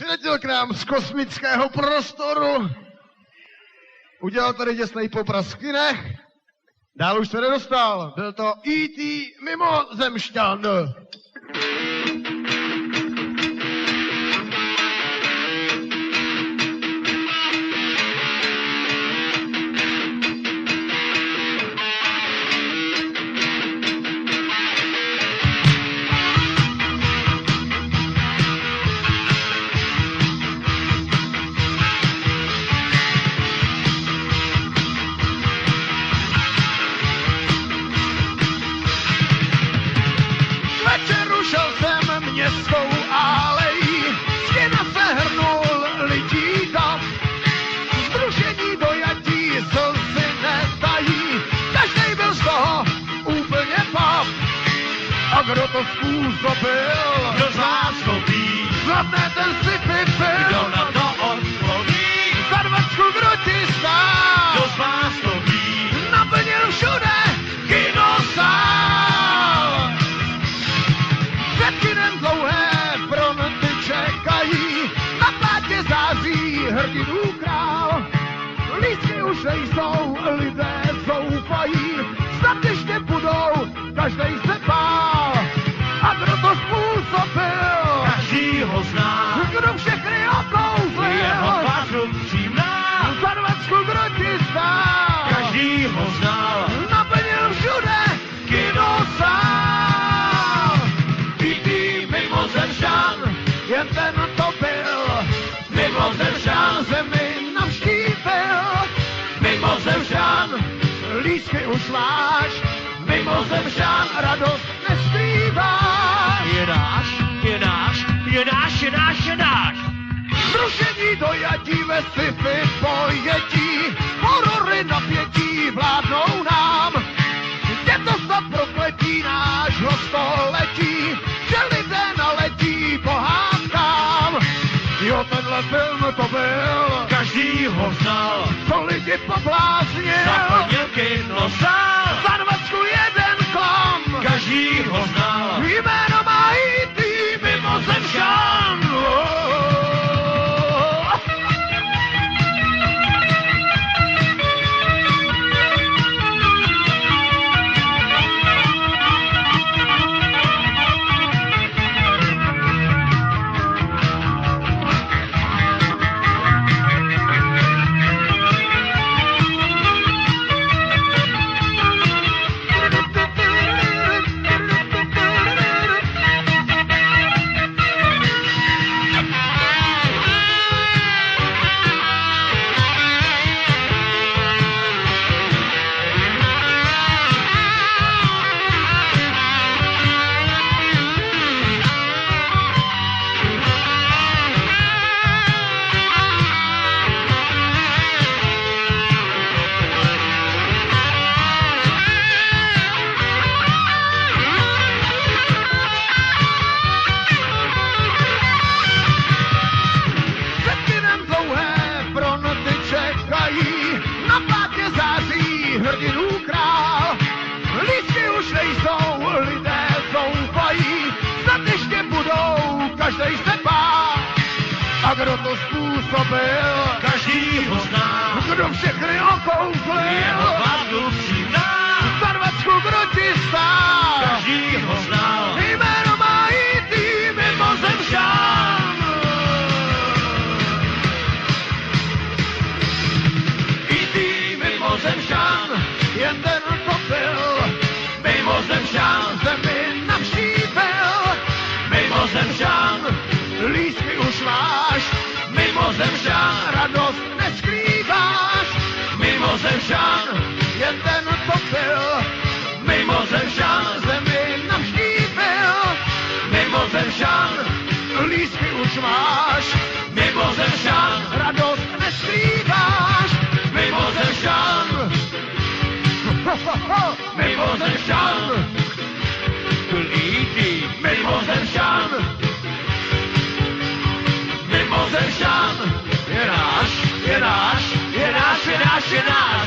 Přiletěl k nám z kosmického prostoru. Udělal tady děsnej poprask v kinech. Dál už se nedostal. Byl to E.T. mimozemšťan. Kdo to způsobil? Kdo z vás to ví? Zlatné ten sci-fi film. Kdo na to odpoví? Za 20 kdo ti stál? Kdo z vás to ví? Naplnil všude kinosál. Před kinem dlouhé fronty čekají, na plátě září hrdinů král. Lístky už nejsou, lidé zoufají, snad ještě budou, každej se bál. A kdo to způsobil? Každý ho zná. Kdo všechny okouzlil? Jeho tvář upřímná. Za 20 kdo ti stál? Každý ho znal. Naplnil všude kinosál. E.T. mimozemšťan. Jen ten to byl. Mimozemšťan. Zemi navštívil. Mimozemšťan. Lístky už máš. Mimozemšťan. Radost neskrýváš. Je náš, je náš, je náš, je náš, je náš. Zrušení dojatí ve sci-fi pojetí, horory napětí vládnou nám. Je to snad prokletí nášho století, že lidé naletí pohádkám. Jo, tenhle film to byl, Každý ho znal. co lidi pobláznil. Zaplnil kinosál. Za 20 jeden klam, Každý ho znal. jméno má E.T. mimozemšťan. A kdo to způsobil? Každý ho zná. Kdo všechny okouzlil? Jeho tvář upřímná. Za 20 kdo ti stál? Každý ho znal. Jméno má E.T. mimozemšťan. E.T. mimozemšťan. Jen ten to byl. Mimozemšťan. Zemi navštívil. Mimozemšťan. Lístky už máš. Mimozemšťan. Radost neskrýváš. Mimozemšťan. Jen ten to byl. Mimozemšťan. Zemi navštívil. Mimozemšťan. Lístky už máš. Mimozemšťan. Radost neskrýváš. Mimozemšťan. Mimozemšťan. Byl E.T. Mimozemšťan. Mimozemšťan. Je náš, je náš, je náš, je náš, je náš.